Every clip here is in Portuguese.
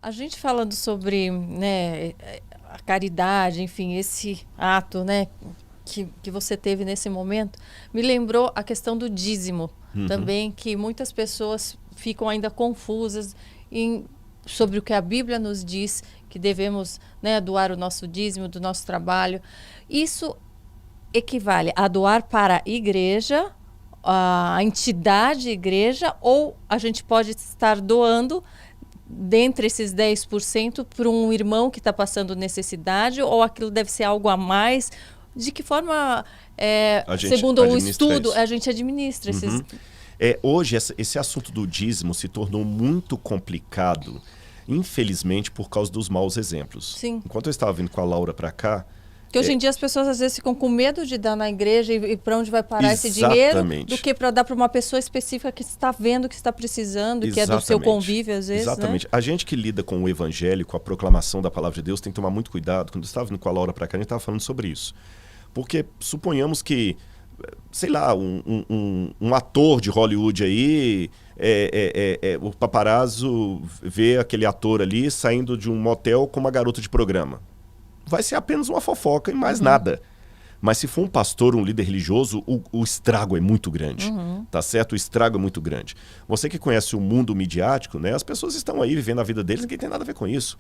A gente falando sobre, né, a caridade, enfim, esse ato, né, que você teve nesse momento, me lembrou a questão do dízimo também, que muitas pessoas ficam ainda confusas sobre o que a Bíblia nos diz, que devemos, né, doar o nosso dízimo do nosso trabalho. Isso equivale a doar para a igreja, a entidade igreja, ou a gente pode estar doando dentre esses 10% para um irmão que está passando necessidade, ou aquilo deve ser algo a mais? De que forma, segundo o estudo, isso. a gente administra esses... Hoje, esse assunto do dízimo se tornou muito complicado, infelizmente, por causa dos maus exemplos. Sim. Enquanto eu estava vindo com a Laura para cá... Porque hoje em dia as pessoas às vezes ficam com medo de dar na igreja e para onde vai parar esse dinheiro, do que para dar para uma pessoa específica que está vendo, que está precisando, que é do seu convívio às vezes. Exatamente. Né? A gente que lida com o evangelho, com a proclamação da palavra de Deus, tem que tomar muito cuidado. Quando eu estava vindo com a Laura para cá, a gente estava falando sobre isso. Porque suponhamos que, sei lá, um ator de Hollywood aí, o paparazzo vê aquele ator ali saindo de um motel com uma garota de programa. Vai ser apenas uma fofoca e mais nada. Mas se for um pastor, um líder religioso, o estrago é muito grande, tá certo? O estrago é muito grande. Você que conhece o mundo midiático, né? As pessoas estão aí vivendo a vida deles, ninguém tem nada a ver com isso.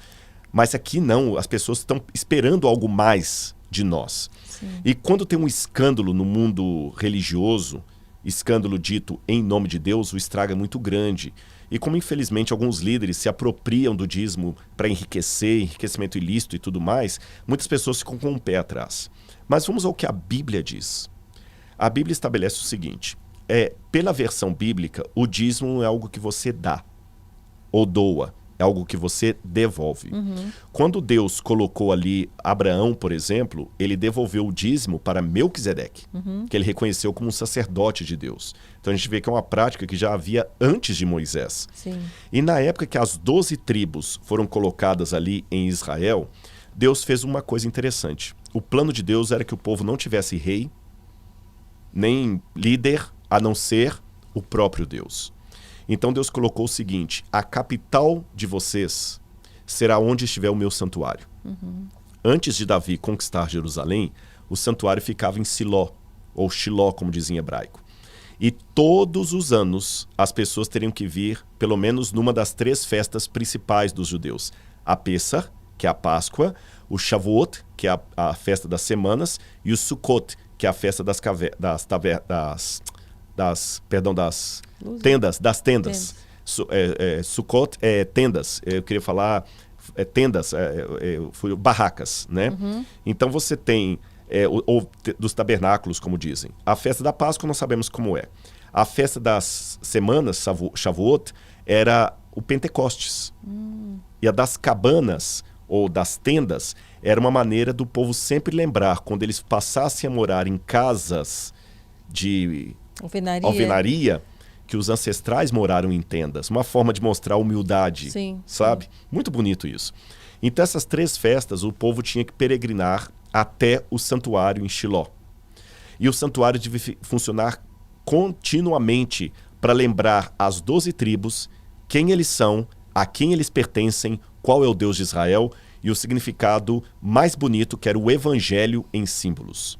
Mas aqui não, as pessoas estão esperando algo mais de nós. Sim. E quando tem um escândalo no mundo religioso, escândalo dito em nome de Deus, o estrago é muito grande. E como infelizmente alguns líderes se apropriam do dízimo para enriquecimento ilícito e tudo mais, muitas pessoas ficam com um pé atrás. Mas vamos ao que a Bíblia diz. A Bíblia estabelece o seguinte, pela versão bíblica, o dízimo não é algo que você dá ou doa, é algo que você devolve. Quando Deus colocou ali Abraão, por exemplo, ele devolveu o dízimo para Melquisedeque, que ele reconheceu como um sacerdote de Deus. Então a gente vê que é uma prática que já havia antes de Moisés. Sim. E na época que as 12 tribos foram colocadas ali em Israel, Deus fez uma coisa interessante. O plano de Deus era que o povo não tivesse rei, nem líder, a não ser o próprio Deus. Então Deus colocou o seguinte, a capital de vocês será onde estiver o meu santuário. Antes de Davi conquistar Jerusalém, o santuário ficava em Siló, ou Shiló, como dizia em hebraico. E todos os anos as pessoas teriam que vir, pelo menos numa das 3 festas principais dos judeus. A Pessah, que é a Páscoa, o Shavuot, que é a festa das semanas, e o Sukkot, que é a festa das tendas. Sukkot é tendas. Eu queria falar tendas, barracas, né? Então você tem, ou dos tabernáculos, como dizem. A festa da Páscoa nós sabemos como é. A festa das semanas, Shavuot, era o Pentecostes. E a das cabanas, ou das tendas, era uma maneira do povo sempre lembrar, quando eles passassem a morar em casas de alvenaria, que os ancestrais moraram em tendas. Uma forma de mostrar humildade, sim, sabe? Sim. Muito bonito isso. Então essas 3 festas, o povo tinha que peregrinar até o santuário em Shiló. E o santuário devia funcionar continuamente para lembrar as 12 tribos quem eles são, a quem eles pertencem, qual é o Deus de Israel e o significado mais bonito, que era o evangelho em símbolos.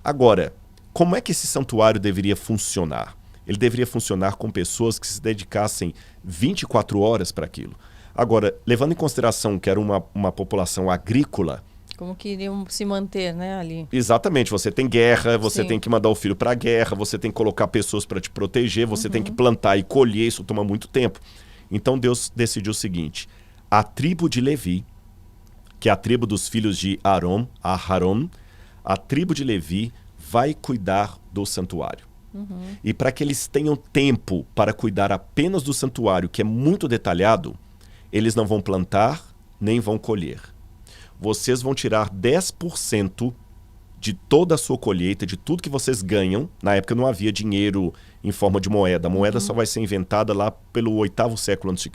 Agora, como é que esse santuário deveria funcionar? Ele deveria funcionar com pessoas que se dedicassem 24 horas para aquilo. Agora, levando em consideração que era uma população agrícola... Como que iriam se manter, né, ali? Exatamente. Você tem guerra, você Sim. tem que mandar o filho para a guerra, você tem que colocar pessoas para te proteger, você tem que plantar e colher, isso toma muito tempo. Então Deus decidiu o seguinte, a tribo de Levi, que é a tribo dos filhos de Aharon, a tribo de Levi vai cuidar do santuário. E para que eles tenham tempo para cuidar apenas do santuário, que é muito detalhado, eles não vão plantar nem vão colher. Vocês vão tirar 10% de toda a sua colheita, de tudo que vocês ganham. Na época não havia dinheiro em forma de moeda. A moeda só vai ser inventada lá pelo 8º século a.C.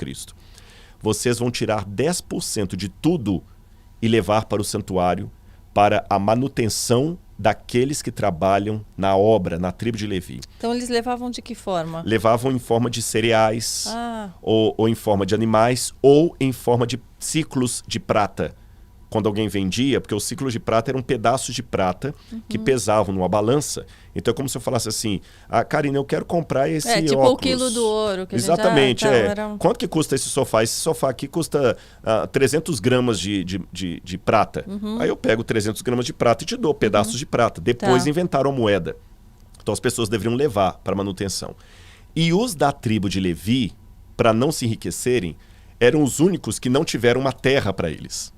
Vocês vão tirar 10% de tudo e levar para o santuário para a manutenção daqueles que trabalham na obra, na tribo de Levi. Então eles levavam de que forma? Levavam em forma de cereais, ou em forma de animais, ou em forma de ciclos de prata. Quando alguém vendia, porque os ciclos de prata eram pedaços de prata que pesavam numa balança. Então é como se eu falasse assim, Karina, eu quero comprar esse tipo óculos. o quilo do ouro. Que Exatamente, a gente já, Quanto que custa esse sofá? Esse sofá aqui custa 300 gramas de prata. Aí eu pego 300 gramas de prata e te dou pedaços de prata. Depois inventaram a moeda. Então as pessoas deveriam levar para manutenção. E os da tribo de Levi, para não se enriquecerem, eram os únicos que não tiveram uma terra para eles.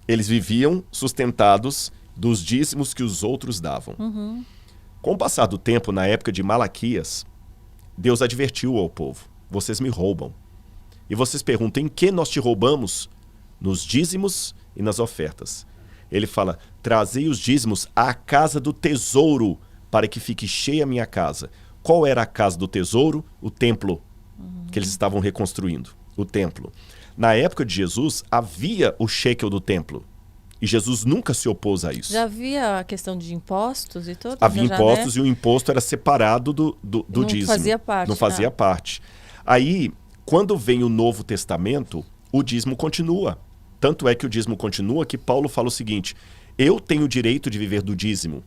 Eles viviam sustentados dos dízimos que os outros davam. Com o passar do tempo, na época de Malaquias, Deus advertiu ao povo: vocês me roubam. E vocês perguntam, em que nós te roubamos? Nos dízimos e nas ofertas. Ele fala, trazei os dízimos à casa do tesouro, para que fique cheia a minha casa. Qual era a casa do tesouro? O templo que eles estavam reconstruindo, o templo. Na época de Jesus, havia o shekel do templo. E Jesus nunca se opôs a isso. Já havia a questão de impostos e tudo? Havia impostos, e o imposto era separado do dízimo. Não fazia parte. Não fazia parte. Aí, quando vem o Novo Testamento, o dízimo continua. Tanto é que o dízimo continua que Paulo fala o seguinte, eu tenho o direito de viver do dízimo.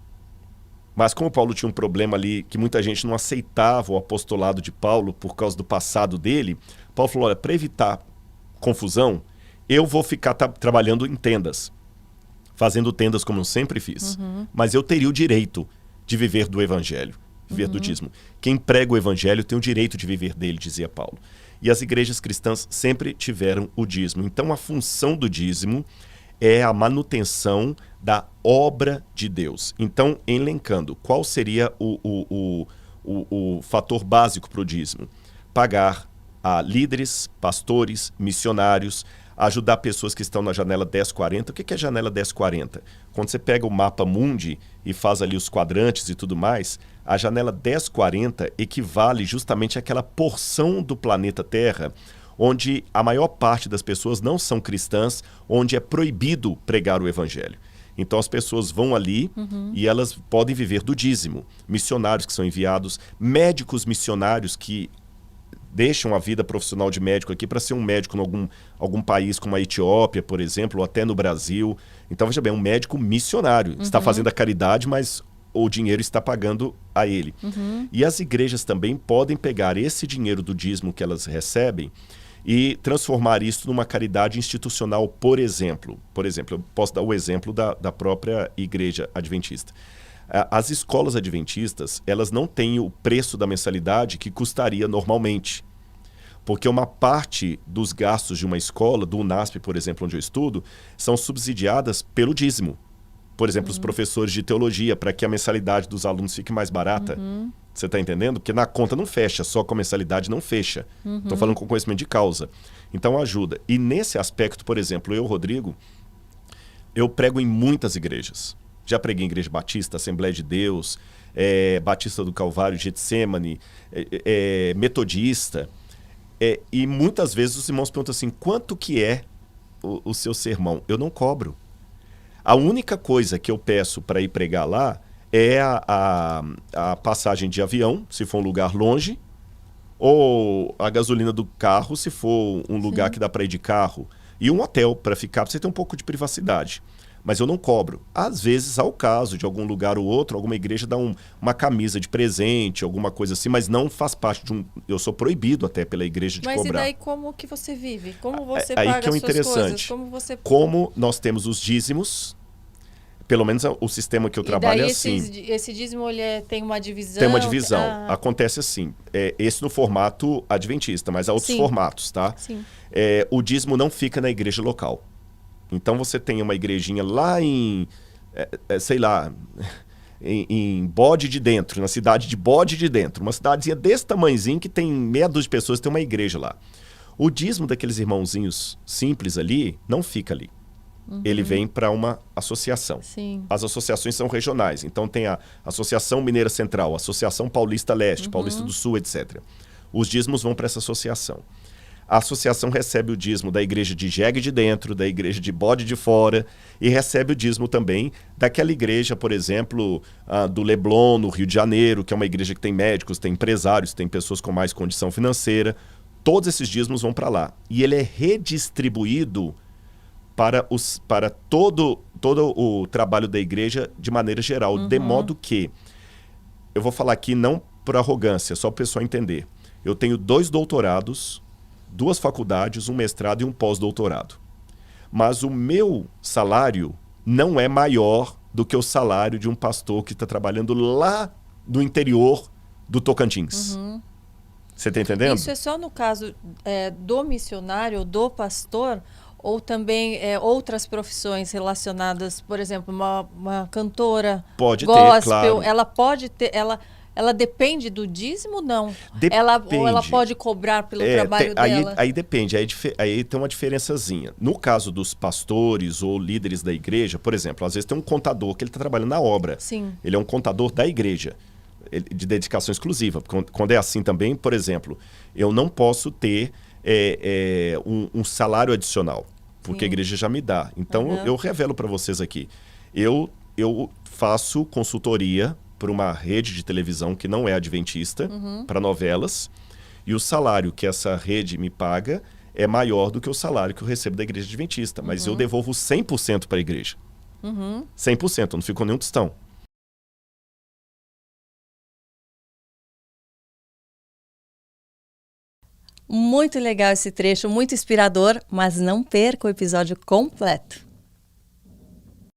Mas como Paulo tinha um problema ali, que muita gente não aceitava o apostolado de Paulo por causa do passado dele, Paulo falou, olha, para evitar confusão, eu vou ficar trabalhando em tendas, fazendo tendas como eu sempre fiz, mas eu teria o direito de viver do evangelho, viver do dízimo. Quem prega o evangelho tem o direito de viver dele, dizia Paulo. E as igrejas cristãs sempre tiveram o dízimo. Então a função do dízimo é a manutenção da obra de Deus. Então, elencando, qual seria o fator básico para o dízimo? Pagar a líderes, pastores, missionários, ajudar pessoas que estão na janela 1040. O que é a janela 1040? Quando você pega o mapa mundi e faz ali os quadrantes e tudo mais, a janela 1040 equivale justamente àquela porção do planeta Terra onde a maior parte das pessoas não são cristãs, onde é proibido pregar o evangelho. Então as pessoas vão ali e elas podem viver do dízimo. Missionários que são enviados, médicos missionários que deixam a vida profissional de médico aqui para ser um médico em algum país como a Etiópia, por exemplo, ou até no Brasil. Então, veja bem, um médico missionário. Está fazendo a caridade, mas o dinheiro está pagando a ele. E as igrejas também podem pegar esse dinheiro do dízimo que elas recebem e transformar isso numa caridade institucional, por exemplo. Por exemplo, eu posso dar o exemplo da própria igreja adventista. As escolas adventistas, elas não têm o preço da mensalidade que custaria normalmente. Porque uma parte dos gastos de uma escola, do UNASP, por exemplo, onde eu estudo, são subsidiadas pelo dízimo. Por exemplo, os professores de teologia, para que a mensalidade dos alunos fique mais barata. Você está entendendo? Porque na conta não fecha, só com a mensalidade não fecha. Estou falando com conhecimento de causa. Então ajuda. E nesse aspecto, por exemplo, eu, Rodrigo, eu prego em muitas igrejas. Já preguei em Igreja Batista, Assembleia de Deus, Batista do Calvário, Getsemane, Metodista. E muitas vezes os irmãos perguntam assim, quanto que é o seu sermão? Eu não cobro. A única coisa que eu peço para ir pregar lá é a passagem de avião, se for um lugar longe, ou a gasolina do carro, se for um lugar que dá para ir de carro, e um hotel para ficar, para você ter um pouco de privacidade. Mas eu não cobro. Às vezes, ao caso de algum lugar ou outro, alguma igreja dá uma camisa de presente, alguma coisa assim, mas não faz parte de eu sou proibido até pela igreja de cobrar. Mas e daí como que você vive? Como você paga aí que é o as suas interessante. coisas? Como nós temos os dízimos, pelo menos o sistema que eu trabalho é assim. Esse dízimo ele tem uma divisão? Tem uma divisão. Acontece assim. Esse no formato adventista, mas há outros formatos, tá? Sim. O dízimo não fica na igreja local. Então você tem uma igrejinha lá em Bode de Dentro, na cidade de Bode de Dentro. Uma cidadezinha desse tamanhozinho que tem meia dúzia de pessoas, tem uma igreja lá. O dízimo daqueles irmãozinhos simples ali não fica ali. Ele vem para uma associação. Sim. As associações são regionais. Então tem a Associação Mineira Central, a Associação Paulista Leste, Paulista do Sul, etc. Os dízimos vão para essa associação. A associação recebe o dízimo da igreja de Jegue de dentro, da igreja de Bode de fora, e recebe o dízimo também daquela igreja, por exemplo, do Leblon, no Rio de Janeiro, que é uma igreja que tem médicos, tem empresários, tem pessoas com mais condição financeira. Todos esses dízimos vão para lá. E ele é redistribuído para todo o trabalho da igreja de maneira geral, de modo que, eu vou falar aqui não por arrogância, só para o pessoal entender. Eu tenho 2 doutorados, 2 faculdades, um mestrado e um pós-doutorado. Mas o meu salário não é maior do que o salário de um pastor que está trabalhando lá no interior do Tocantins. Você está entendendo? Isso é só no caso do missionário, do pastor, ou também outras profissões relacionadas, por exemplo, uma cantora pode gospel, ter, claro. ela pode ter, ela depende do dízimo, não? Depende. Ou ela pode cobrar pelo trabalho dela? Aí depende, aí tem uma diferençazinha. No caso dos pastores ou líderes da igreja, por exemplo, às vezes tem um contador que ele está trabalhando na obra. Sim. Ele é um contador da igreja, de dedicação exclusiva. Quando é assim também, por exemplo, eu não posso ter um salário adicional, porque a igreja já me dá. Então, eu revelo para vocês aqui. Eu faço consultoria para uma rede de televisão que não é adventista, para novelas, e o salário que essa rede me paga é maior do que o salário que eu recebo da igreja adventista, mas eu devolvo 100% para a igreja. 100%, não ficou nenhum tostão. Muito legal esse trecho, muito inspirador, mas não perca o episódio completo.